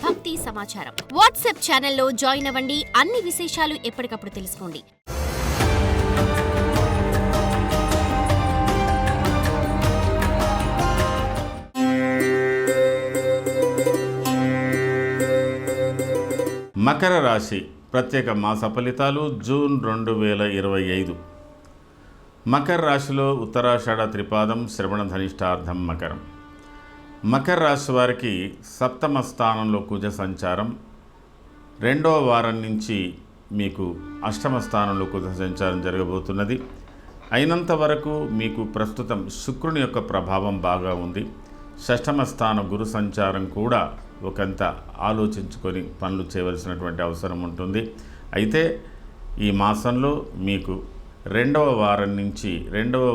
భక్తి సమాచారం. వాట్సాప్ ఛానల్లో జాయిన్ అవ్వండి. అన్ని విశేషాలు ఎప్పటికప్పుడు తెలుసుకోండి. మకర రాశి ప్రత్యేక మాస ఫలితాలు జూన్ 2025. మకర రాశిలో ఉత్తరాషాఢ త్రిపాదం, శ్రవణ ధనిష్టార్థం మకరం. మకర రాశి వారికి సప్తమ స్థానంలో కుజ సంచారం, రెండవ వారం నుంచి మీకు అష్టమ స్థానంలో కుజ సంచారం జరగబోతున్నది. అయినంత వరకు మీకు ప్రస్తుతం శుక్రుని యొక్క ప్రభావం బాగా ఉంది. షష్టమ స్థాన గురు సంచారం కూడా ఒకంత ఆలోచించుకొని పనులు చేయవలసినటువంటి అవసరం ఉంటుంది. అయితే ఈ మాసంలో మీకు రెండవ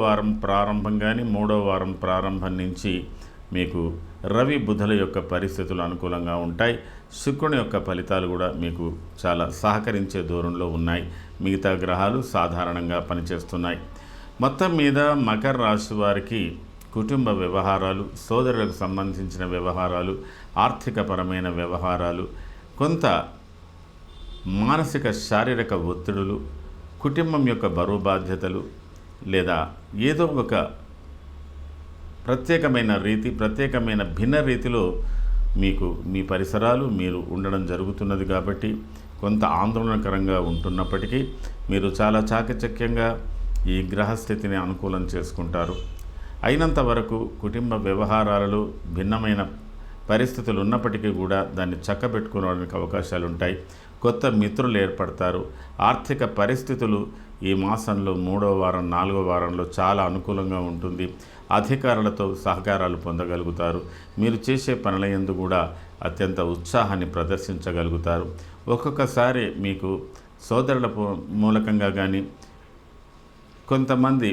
వారం ప్రారంభం కానీ మూడవ వారం ప్రారంభం నుంచి మీకు రవి బుధుల యొక్క పరిస్థితులు అనుకూలంగా ఉంటాయి. శుక్రుని యొక్క ఫలితాలు కూడా మీకు చాలా సహకరించే దూరంలో ఉన్నాయి. మిగతా గ్రహాలు సాధారణంగా పనిచేస్తున్నాయి. మొత్తం మీద మకర రాశి వారికి కుటుంబ వ్యవహారాలు, సోదరులకు సంబంధించిన వ్యవహారాలు, ఆర్థికపరమైన వ్యవహారాలు, కొంత మానసిక శారీరక ఒత్తిడులు, కుటుంబం యొక్క బరువు బాధ్యతలు, లేదా ఏదో ఒక ప్రత్యేకమైన భిన్న రీతిలో మీకు మీ పరిసరాలు మీరు ఉండడం జరుగుతున్నది. కాబట్టి కొంత ఆందోళనకరంగా ఉంటున్నప్పటికీ మీరు చాలా చాకచక్యంగా ఈ గ్రహస్థితిని అనుకూలం చేసుకుంటారు. అయినంత వరకు కుటుంబ వ్యవహారాలలో భిన్నమైన పరిస్థితులు ఉన్నప్పటికీ కూడా దాన్ని చక్కబెట్టుకోవడానికి అవకాశాలు ఉంటాయి. కొత్త మిత్రులు ఏర్పడతారు. ఆర్థిక పరిస్థితులు ఈ మాసంలో 3వ వారం 4వ వారంలో చాలా అనుకూలంగా ఉంటుంది. అధికారులతో సహకారాలు పొందగలుగుతారు. మీరు చేసే పనుల యందు కూడా అత్యంత ఉత్సాహాన్ని ప్రదర్శించగలుగుతారు. ఒక్కొక్కసారి మీకు సోదరుల మూలకంగా కానీ కొంతమంది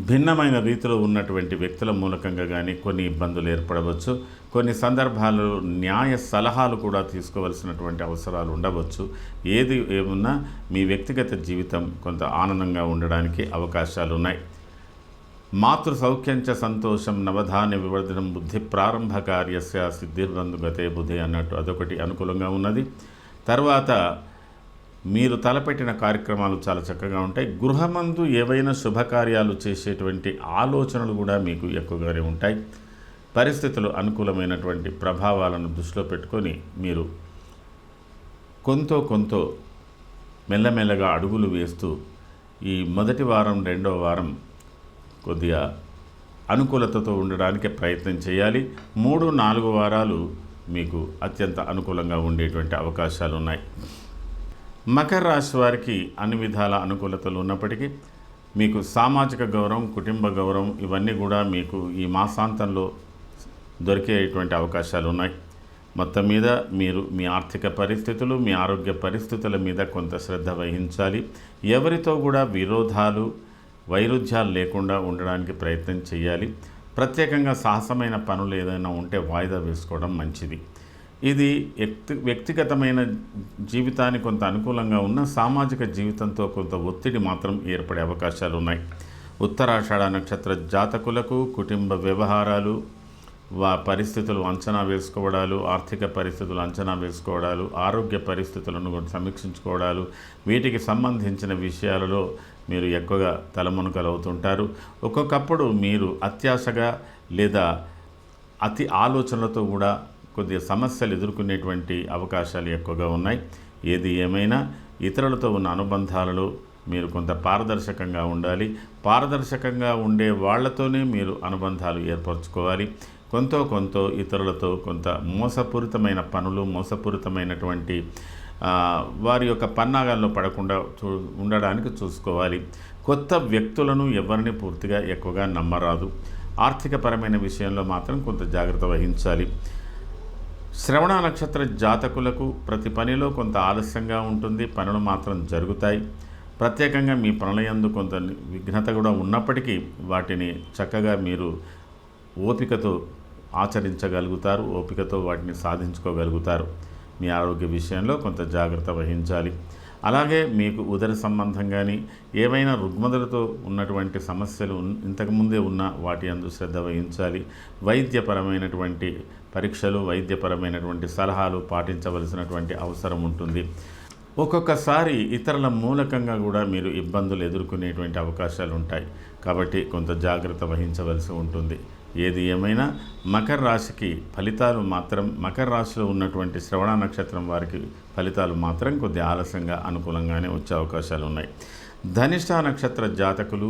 భిన్నమైన రీతిలో ఉన్నటువంటి వ్యక్తుల మూలకంగా కానీ కొన్ని ఇబ్బందులు ఏర్పడవచ్చు. కొన్ని సందర్భాల్లో న్యాయ సలహాలు కూడా తీసుకోవలసినటువంటి అవసరాలు ఉండవచ్చు. ఏది ఏమున్నా మీ వ్యక్తిగత జీవితం కొంత ఆనందంగా ఉండడానికి అవకాశాలు ఉన్నాయి. మాతృ సౌఖ్యంచ సంతోషం నవధాన్య వివర్ధనం బుద్ధి ప్రారంభ కార్యస్య సిద్ధిర్బంధు గతే బుద్ధి అన్నట్టు అదొకటి అనుకూలంగా ఉన్నది. తర్వాత మీరు తలపెట్టిన కార్యక్రమాలు చాలా చక్కగా ఉంటాయి. గృహమందు ఏవైనా శుభకార్యాలు చేసేటువంటి ఆలోచనలు కూడా మీకు ఎక్కువగానే ఉంటాయి. పరిస్థితులు అనుకూలమైనటువంటి ప్రభావాలను దృష్టిలో పెట్టుకొని మీరు కొంత మెల్లమెల్లగా అడుగులు వేస్తూ ఈ మొదటి వారం రెండవ వారం కొద్దిగా అనుకూలతతో ఉండడానికి ప్రయత్నం చేయాలి. 3-4 వారాలు మీకు అత్యంత అనుకూలంగా ఉండేటువంటి అవకాశాలు ఉన్నాయి. మకర రాశి వారికి అన్ని విధాల అనుకూలతలు ఉన్నప్పటికీ మీకు సామాజిక గౌరవం, కుటుంబ గౌరవం ఇవన్నీ కూడా మీకు ఈ మాసాంతంలో దొరికేటువంటి అవకాశాలు ఉన్నాయి. మొత్తం మీద మీరు మీ ఆర్థిక పరిస్థితులు, మీ ఆరోగ్య పరిస్థితుల మీద కొంత శ్రద్ధ వహించాలి. ఎవరితో కూడా విరోధాలు, వైరుధ్యాలు లేకుండా ఉండడానికి ప్రయత్నం చేయాలి. ప్రత్యేకంగా సాహసమైన పనులు ఏదైనా ఉంటే వాయిదా వేసుకోవడం మంచిది. ఇది వ్యక్తిగతమైన జీవితానికి కొంత అనుకూలంగా ఉన్న సామాజిక జీవితంతో కొంత ఒత్తిడి మాత్రం ఏర్పడే అవకాశాలు ఉన్నాయి. ఉత్తరాషాఢ నక్షత్ర జాతకులకు కుటుంబ వ్యవహారాలు, పరిస్థితులు అంచనా వేసుకోవడాలు, ఆర్థిక పరిస్థితులు అంచనా వేసుకోవడాలు, ఆరోగ్య పరిస్థితులను సమీక్షించుకోవడాలు, వీటికి సంబంధించిన విషయాలలో మీరు ఎక్కువగా తలమునకలు అవుతుంటారు. ఒక్కొక్కప్పుడు మీరు అత్యాశగా లేదా అతి ఆలోచనలతో కూడా కొద్దిగా సమస్యలు ఎదుర్కొనేటువంటి అవకాశాలు ఎక్కువగా ఉన్నాయి. ఏది ఏమైనా ఇతరులతో ఉన్న అనుబంధాలలో మీరు కొంత పారదర్శకంగా ఉండాలి. పారదర్శకంగా ఉండే వాళ్లతోనే మీరు అనుబంధాలు ఏర్పరచుకోవాలి. కొంత ఇతరులతో కొంత మోసపూరితమైన పనులు, మోసపూరితమైనటువంటి వారి యొక్క పన్నాగాల్లో పడకుండా ఉండడానికి చూసుకోవాలి. కొత్త వ్యక్తులను ఎవరిని పూర్తిగా ఎక్కువగా నమ్మరాదు. ఆర్థికపరమైన విషయంలో మాత్రం కొంత జాగ్రత్త వహించాలి. శ్రవణ నక్షత్ర జాతకులకు ప్రతి పనిలో కొంత ఆలస్యంగా ఉంటుంది. పనులు మాత్రం జరుగుతాయి. ప్రత్యేకంగా మీ పనుల యందు కొంత విఘ్నత కూడా ఉన్నప్పటికీ వాటిని చక్కగా మీరు ఓపికతో ఆచరించగలుగుతారు. ఓపికతో వాటిని సాధించుకోగలుగుతారు. మీ ఆరోగ్య విషయంలో కొంత జాగ్రత్త వహించాలి. అలాగే మీకు ఉదర సంబంధం కానీ ఏవైనా రుగ్మతలతో ఉన్నటువంటి సమస్యలు ఇంతకుముందే ఉన్న వాటి యందు శ్రద్ధ వహించాలి. వైద్యపరమైనటువంటి పరీక్షలు, వైద్యపరమైనటువంటి సలహాలు పాటించవలసినటువంటి అవసరం ఉంటుంది. ఒక్కొక్కసారి ఇతరుల మూలకంగా కూడా మీరు ఇబ్బందులు ఎదుర్కొనేటువంటి అవకాశాలు ఉంటాయి. కాబట్టి కొంత జాగ్రత్త వహించవలసి ఉంటుంది. ఏది ఏమైనా మకర రాశికి ఫలితాలు మాత్రం, మకర రాశిలో ఉన్నటువంటి శ్రవణ నక్షత్రం వారికి ఫలితాలు మాత్రం కొద్ది ఆలస్యంగా అనుకూలంగానే వచ్చే అవకాశాలు ఉన్నాయి. ధనిష్ట నక్షత్ర జాతకులు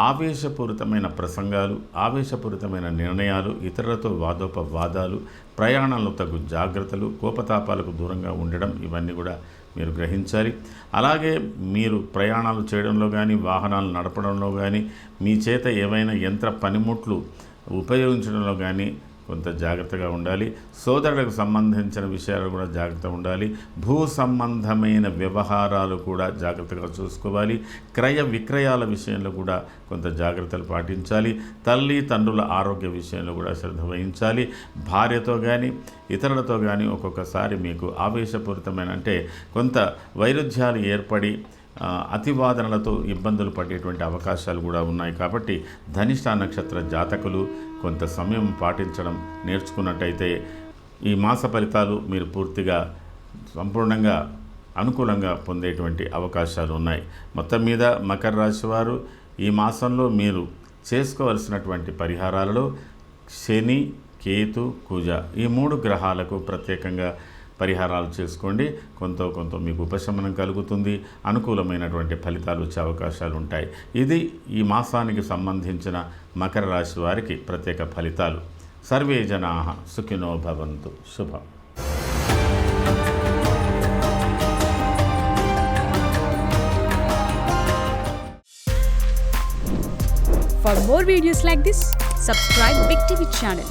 ఆవేశపూరితమైన ప్రసంగాలు, ఆవేశపూరితమైన నిర్ణయాలు, ఇతరులతో వాదోపవాదాలు, ప్రయాణంలో తగు జాగ్రత్తలు, కోపతాపాలకు దూరంగా ఉండడం, ఇవన్నీ కూడా మీరు గ్రహించాలి. అలాగే మీరు ప్రయాణాలు చేయడంలో కానీ, వాహనాలు నడపడంలో కానీ, మీ చేత ఏవైనా యంత్ర పనిముట్లు ఉపయోగించడంలో కానీ కొంత జాగ్రత్తగా ఉండాలి. సోదరులకు సంబంధించిన విషయాలు కూడా జాగ్రత్తగా ఉండాలి. భూ సంబంధమైన వ్యవహారాలు కూడా జాగ్రత్తగా చూసుకోవాలి. క్రయ విక్రయాల విషయంలో కూడా కొంత జాగ్రత్తలు పాటించాలి. తల్లి తండ్రుల ఆరోగ్య విషయంలో కూడా శ్రద్ధ వహించాలి. భార్యతో కానీ ఇతరులతో కానీ ఒక్కొక్కసారి మీకు ఆవేశపూరితమైన అంటే కొంత వైరుధ్యాలు ఏర్పడి అతివాదనలతో ఇబ్బందులు పడేటువంటి అవకాశాలు కూడా ఉన్నాయి. కాబట్టి ధనిష్ట నక్షత్ర జాతకులు కొంత సమయం పాటించడం నేర్చుకున్నట్టయితే ఈ మాస ఫలితాలు మీరు పూర్తిగా సంపూర్ణంగా అనుకూలంగా పొందేటువంటి అవకాశాలు ఉన్నాయి. మొత్తం మీద మకర రాశి వారు ఈ మాసంలో మీరు చేసుకోవలసినటువంటి పరిహారాలలో శని, కేతు, కుజ ఈ 3 గ్రహాలకు ప్రత్యేకంగా పరిహారాలు చేసుకోండి. కొంత మీకు ఉపశమనం కలుగుతుంది. అనుకూలమైనటువంటి ఫలితాలు వచ్చే అవకాశాలు ఉంటాయి. ఇది ఈ మాసానికి సంబంధించిన మకర రాశి వారికి ప్రత్యేక ఫలితాలు. సర్వే జనాః సుఖినో భవంతు. శుభం. For more videos like this, subscribe Big TV channel.